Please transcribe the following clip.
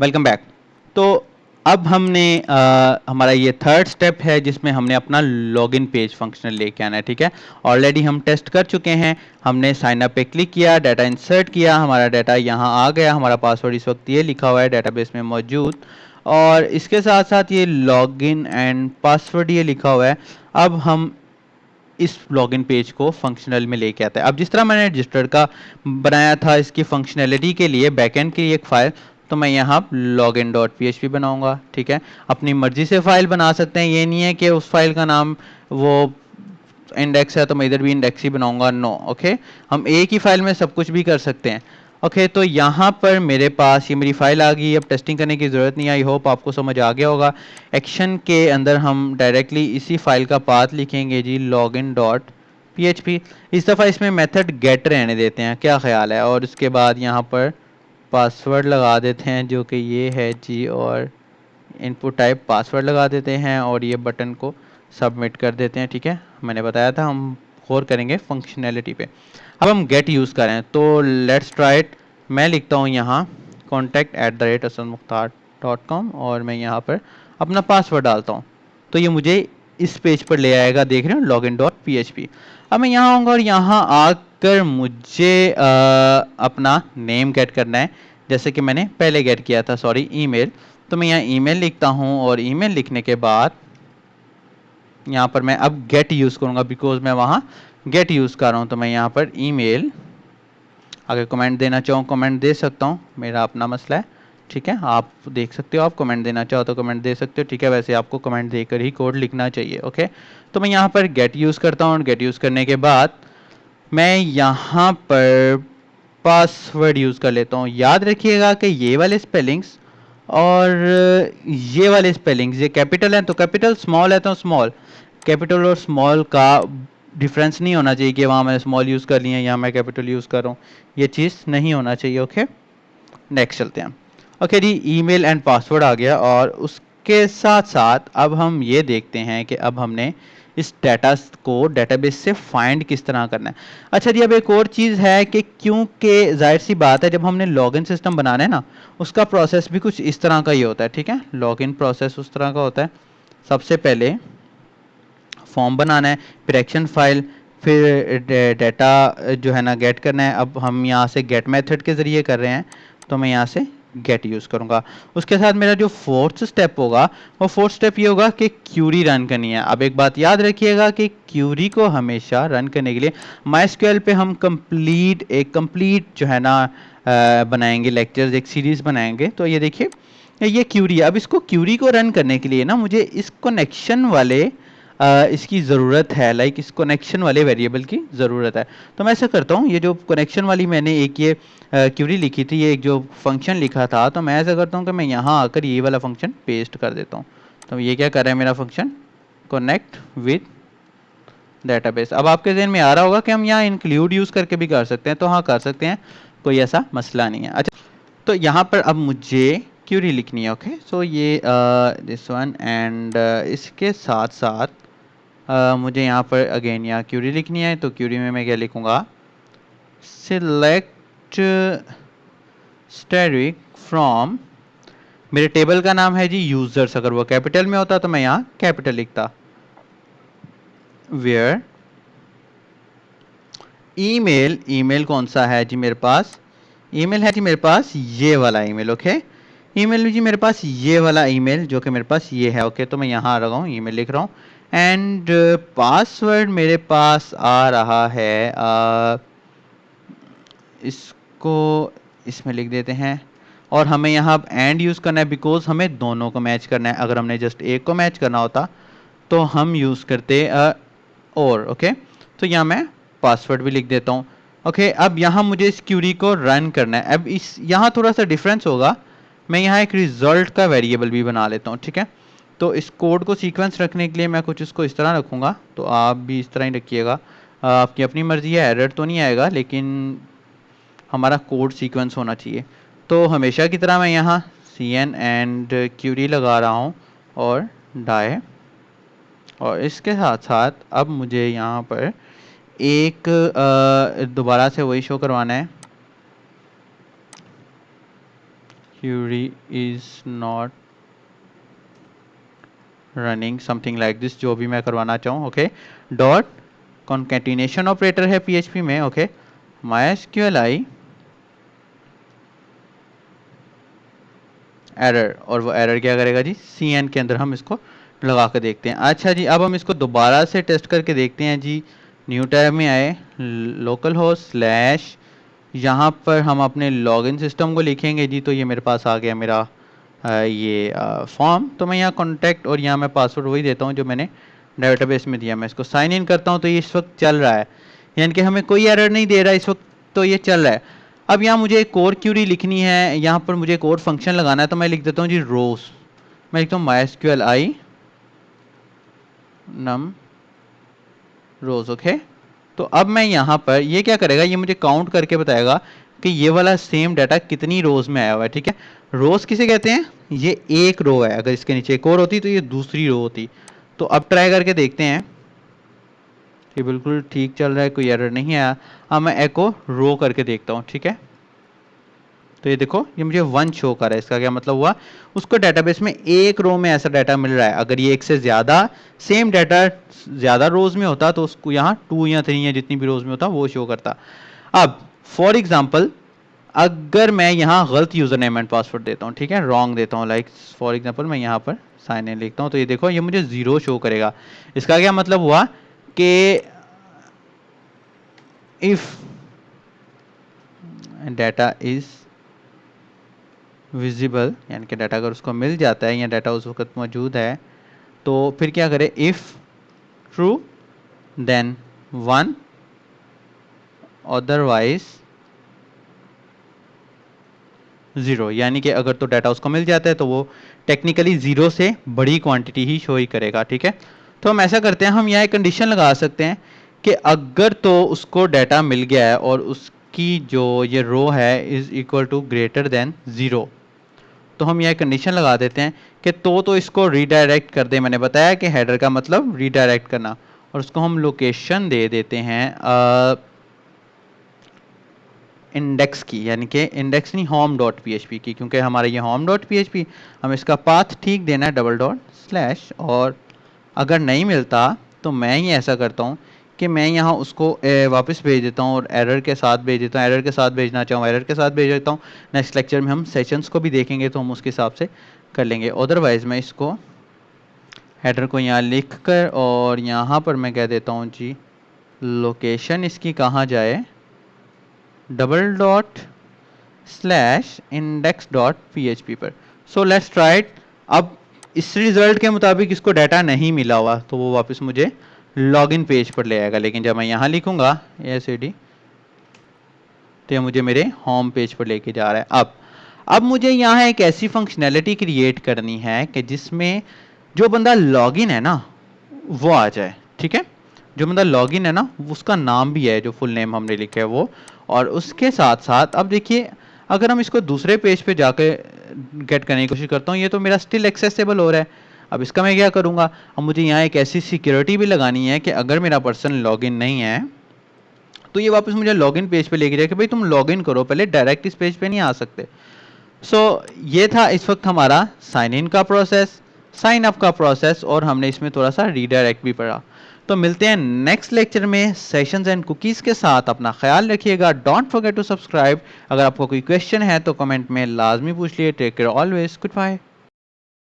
Welcome back. तो अब हमने हमारा ये थर्ड स्टेप है जिसमें हमने अपना लॉगिन पेज फंक्शन लेके आना है। ठीक है, ऑलरेडी हम टेस्ट कर चुके हैं। हमने साइन अप पे क्लिक किया, डाटा इंसर्ट किया, हमारा डाटा यहाँ आ गया, हमारा पासवर्ड इस वक्त ये लिखा हुआ है डेटाबेस में मौजूद, और इसके साथ साथ ये लॉगिन एंड पासवर्ड ये लिखा हुआ है। अब हम इस लॉगिन पेज को फंक्शनल में लेके आता है। अब जिस तरह मैंने रजिस्टर का बनाया था इसकी फंक्शनैलिटी के लिए बैकएंड की एक फाइल, तो मैं यहाँ लॉगिन डॉट php बनाऊंगा। ठीक है, अपनी मर्जी से फाइल बना सकते हैं, ये नहीं है कि उस फाइल का नाम वो इंडेक्स है तो मैं इधर भी इंडेक्स ही बनाऊंगा। नो, ओके, हम एक ही फाइल में सब कुछ भी कर सकते हैं। ओके, तो यहाँ पर मेरे पास ये मेरी फाइल आ गई। अब टेस्टिंग करने की ज़रूरत नहीं, आई होप आपको समझ आ गया होगा। एक्शन के अंदर हम डायरेक्टली इसी फाइल का पाथ लिखेंगे जी, लॉगिन डॉट php। इस दफ़ा इसमें मेथड गेट रहने देते हैं, क्या ख्याल है, और उसके बाद यहाँ पर पासवर्ड लगा देते हैं जो कि ये है जी, और इनपुट टाइप पासवर्ड लगा देते हैं और ये बटन को सबमिट कर देते हैं। ठीक है, मैंने बताया था हम गौर करेंगे फंक्शनैलिटी पे। अब हम गेट यूज़ करें तो लेट्स ट्राई इट। मैं लिखता हूँ यहाँ contact@aslammukhtar.com और मैं यहाँ पर अपना पासवर्ड डालता हूँ, तो ये मुझे इस पेज पर ले आएगा। देख रहे हो, लॉगिन डॉट php। अब मैं यहाँ आऊँगा और यहाँ आकर मुझे अपना नेम गेट करना है, जैसे कि मैंने पहले गेट किया था, सॉरी, ईमेल। तो मैं यहाँ ईमेल लिखता हूँ और ईमेल लिखने के बाद यहाँ पर मैं अब गेट यूज़ करूँगा, बिकॉज मैं वहाँ गेट यूज़ कर रहा हूँ। तो मैं यहाँ पर ईमेल, अगर कमेंट देना चाहूँ कमेंट दे सकता हूँ, मेरा अपना मसला है। ठीक है, आप देख सकते हो, आप कमेंट देना चाहो तो कमेंट दे सकते हो। ठीक है, वैसे आपको कमेंट देकर ही कोड लिखना चाहिए। ओके, तो मैं यहाँ पर गेट यूज़ करता हूँ और गेट यूज़ करने के बाद मैं यहाँ पर पासवर्ड यूज़ कर लेता हूँ। याद रखिएगा कि ये वाले स्पेलिंग्स और ये वाले स्पेलिंग्स, ये कैपिटल हैं तो कैपिटल, स्मॉल है तो स्मॉल। कैपिटल और स्मॉल का डिफरेंस नहीं होना चाहिए कि वहाँ मैंने स्मॉल यूज़ कर लिया, यहाँ मैं कैपिटल यूज़ कर रहा हूँ, ये चीज़ नहीं होना चाहिए। ओके, नेक्स्ट चलते हैं। ओके जी, ईमेल एंड पासवर्ड आ गया, और उसके साथ साथ अब हम ये देखते हैं कि अब हमने इस डाटा को डेटाबेस से फाइंड किस तरह करना है। अच्छा जी, अब एक और चीज़ है कि क्योंकि जाहिर सी बात है जब हमने लॉगिन सिस्टम बनाना है ना, उसका प्रोसेस भी कुछ इस तरह का ही होता है। ठीक है, लॉगिन प्रोसेस उस तरह का होता है, सबसे पहले फॉर्म बनाना है, फिर एक्शन फाइल, फिर डाटा जो है ना गेट करना है। अब हम यहाँ से गेट मेथड के ज़रिए कर रहे हैं, तो मैं यहाँ से गेट यूज़ करूँगा। उसके साथ मेरा जो फोर्थ स्टेप होगा, वो फोर्थ स्टेप ये होगा कि क्यूरी रन करनी है। अब एक बात याद रखिएगा कि क्यूरी को हमेशा रन करने के लिए माइस्क्यूएल पे हम कंप्लीट जो है ना बनाएंगे लेक्चर्स, एक सीरीज़ बनाएंगे। तो ये देखिए, ये क्यूरी है। अब इसको क्यूरी को रन करने के लिए ना मुझे इस कनेक्शन वाले इसकी ज़रूरत है, लाइक इस कनेक्शन वाले वेरिएबल की ज़रूरत है। तो मैं ऐसा करता हूँ, ये जो कनेक्शन वाली मैंने एक ये क्यूरी लिखी थी, ये एक जो फंक्शन लिखा था, तो मैं ऐसा करता हूँ कि मैं यहाँ आकर ये वाला फंक्शन पेस्ट कर देता हूँ। तो ये क्या कर रहा है मेरा फंक्शन, कनेक्ट विद डेटाबेस। अब आपके जहन में आ रहा होगा कि हम यहाँ इंक्लूड यूज़ करके भी कर सकते हैं, तो हाँ कर सकते हैं, कोई ऐसा मसला नहीं है। अच्छा, तो यहाँ पर अब मुझे क्यूरी लिखनी है। ओके, सो ये दिस वन, एंड इसके साथ साथ मुझे यहाँ पर अगेन यहाँ क्यूरी लिखनी है। तो क्यूरी में मैं क्या लिखूँगा, सिलेक्ट स्टैटिक फ्रॉम, मेरे टेबल का नाम है जी यूजर्स, अगर वो कैपिटल में होता तो मैं यहाँ कैपिटल लिखता, वेयर ईमेल, ईमेल कौन सा है जी मेरे पास, ईमेल है जी मेरे पास ये वाला ईमेल। ओके, ईमेल जी मेरे पास ये वाला ईमेल जो कि मेरे पास ये है। ओके, तो मैं यहाँ आ रहा हूँ, ईमेल लिख रहा हूँ, एंड पासवर्ड मेरे पास आ रहा है, इसको इसमें लिख देते हैं, और हमें यहाँ अब एंड यूज़ करना है बिकॉज हमें दोनों को मैच करना है। अगर हमने जस्ट एक को मैच करना होता तो हम यूज़ करते और। ओके, तो यहाँ मैं पासवर्ड भी लिख देता हूँ। ओके, अब यहाँ मुझे इस क्यूरी को रन करना है। अब इस यहाँ थोड़ा सा डिफरेंस होगा, मैं यहाँ एक रिजल्ट का वेरिएबल भी बना लेता हूँ। ठीक है, तो इस कोड को सीक्वेंस रखने के लिए मैं कुछ इसको इस तरह रखूँगा, तो आप भी इस तरह ही रखिएगा, आपकी अपनी मर्ज़ी है, एरर तो नहीं आएगा, लेकिन हमारा कोड सीक्वेंस होना चाहिए। तो हमेशा की तरह मैं यहाँ cn एंड क्यूरी लगा रहा हूँ और डाई, और इसके साथ साथ अब मुझे यहाँ पर एक दोबारा से वही शो करवाना है, query is not running, something like this, जो भी मैं करवाना चाहूँ। ओके, डॉट कॉन्केटिनेशन ऑपरेटर है PHP में। ओके, MySQLi एरर, और वो एरर क्या करेगा जी, CN के अंदर हम इसको लगा कर देखते हैं। अच्छा जी, अब हम इसको दोबारा से टेस्ट करके देखते हैं जी। न्यू टैब में आए, लोकल होस्ट स्लैश, यहाँ पर हम अपने लॉगिन सिस्टम को लिखेंगे जी। तो ये मेरे पास आ गया मेरा ये फॉर्म। तो मैं यहाँ कॉन्टैक्ट और यहाँ मैं पासवर्ड वही देता हूँ जो मैंने डेटाबेस में दिया। मैं इसको साइन इन करता हूँ तो ये इस वक्त चल रहा है, यानी कि हमें कोई एरर नहीं दे रहा है इस वक्त, तो ये चल रहा है। अब यहाँ मुझे एक और क्यूरी लिखनी है, यहाँ पर मुझे एक और फंक्शन लगाना है, तो मैं लिख देता हूँ जी रोज। मैं लिखता हूँ MySQLi num रोज। ओके, तो अब मैं यहाँ पर ये क्या करेगा, ये मुझे काउंट करके बताएगा कि ये वाला सेम डाटा कितनी रोज में आया हुआ है। ठीक है, रोज किसे कहते हैं, ये एक रो है, अगर इसके नीचे एक और होती तो ये दूसरी रो होती। तो अब ट्राई करके देखते हैं, ये बिल्कुल ठीक चल रहा है, कोई एरर नहीं आया। अब मैं एको रो करके देखता हूँ। ठीक है, तो ये देखो, ये मुझे 1 शो कर रहा है। इसका क्या मतलब हुआ, उसको डेटाबेस में एक रो में ऐसा डाटा मिल रहा है। अगर ये एक से ज़्यादा सेम डाटा ज़्यादा रोज में होता तो उसको यहाँ 2 या 3 या जितनी भी रोज में होता वो शो करता। अब फॉर एग्जाम्पल, अगर मैं यहाँ गलत यूज़र नेम एंड पासवर्ड देता हूँ, ठीक है, रॉन्ग देता हूँ, लाइक फॉर एग्जाम्पल मैं यहाँ पर साइन इन लिखता हूँ, तो ये देखो, ये मुझे 0 शो करेगा। इसका क्या मतलब हुआ कि इफ़ डाटा इज़ विजिबल, यानी कि डाटा अगर उसको मिल जाता है या डाटा उस वक्त मौजूद है, तो फिर क्या करे, इफ़ ट्रू देन 1, अदरवाइज 0। यानी कि अगर तो डाटा उसको मिल जाता है तो वो टेक्निकली 0 से बड़ी क्वांटिटी ही शो ही करेगा। ठीक है, तो हम ऐसा करते हैं, हम यहाँ एक कंडीशन लगा सकते हैं कि अगर तो उसको डाटा मिल गया है और उसकी जो ये रो है is equal to greater than 0, तो हम यह कंडीशन लगा देते हैं कि तो इसको रीडायरेक्ट कर दे। मैंने बताया कि हेडर का मतलब रीडायरेक्ट करना, और उसको हम लोकेशन दे देते हैं इंडेक्स की, यानी कि इंडेक्स नहीं, होम डॉट PHP की, क्योंकि हमारा ये होम डॉट PHP, हम इसका पाथ ठीक देना है डबल डॉट स्लैश। और अगर नहीं मिलता तो मैं ही ऐसा करता हूँ कि मैं यहाँ उसको वापस भेज देता हूँ और एरर के साथ भेज देता हूँ। एरर के साथ भेजना चाहूँ एरर के साथ भेज देता हूँ। नेक्स्ट लेक्चर में हम सेशंस को भी देखेंगे तो हम उसके हिसाब से कर लेंगे। अदरवाइज़ मैं इसको हेडर को यहाँ लिख कर और यहाँ पर मैं कह देता हूँ जी लोकेशन इसकी कहाँ जाए, double dot slash index dot PHP पर। So let's try it. अब इस रिजल्ट के मुताबिक इसको डाटा नहीं मिला हुआ तो वो वापस मुझे लॉगिन पेज पर ले आएगा, लेकिन जब मैं यहाँ लिखूंगा ACD तो ये मुझे मेरे होम पेज पर लेके जा रहा है। अब मुझे यहाँ एक ऐसी फंक्शनैलिटी क्रिएट करनी है कि जिसमें जो बंदा लॉगिन है ना वो आ जाए। ठीक है, जो बंदा लॉगिन है ना उसका नाम भी है, जो फुल नेम हमने लिखा है वो, और उसके साथ साथ अब देखिए, अगर हम इसको दूसरे पेज पे जाके गेट करने की कोशिश करता हूँ, ये तो मेरा स्टिल एक्सेसिबल हो रहा है। अब इसका मैं क्या करूँगा, अब मुझे यहाँ एक ऐसी सिक्योरिटी भी लगानी है कि अगर मेरा पर्सन लॉगिन नहीं है तो ये वापस मुझे लॉगिन पेज पे लेके जाए कि भाई तुम लॉगिन करो पहले, डायरेक्ट इस पेज पे नहीं आ सकते। ये था इस वक्त हमारा साइन इन का प्रोसेस, साइन अप का प्रोसेस, और हमने इसमें थोड़ा सा रीडायरेक्ट भी पढ़ा। तो मिलते हैं नेक्स्ट लेक्चर में सेशंस एंड कुकीज़ के साथ। अपना ख्याल रखिएगा, डोंट फॉरगेट टू सब्सक्राइब। अगर आपको कोई क्वेश्चन है तो कमेंट में लाजमी पूछ लिए। Take care always, good bye.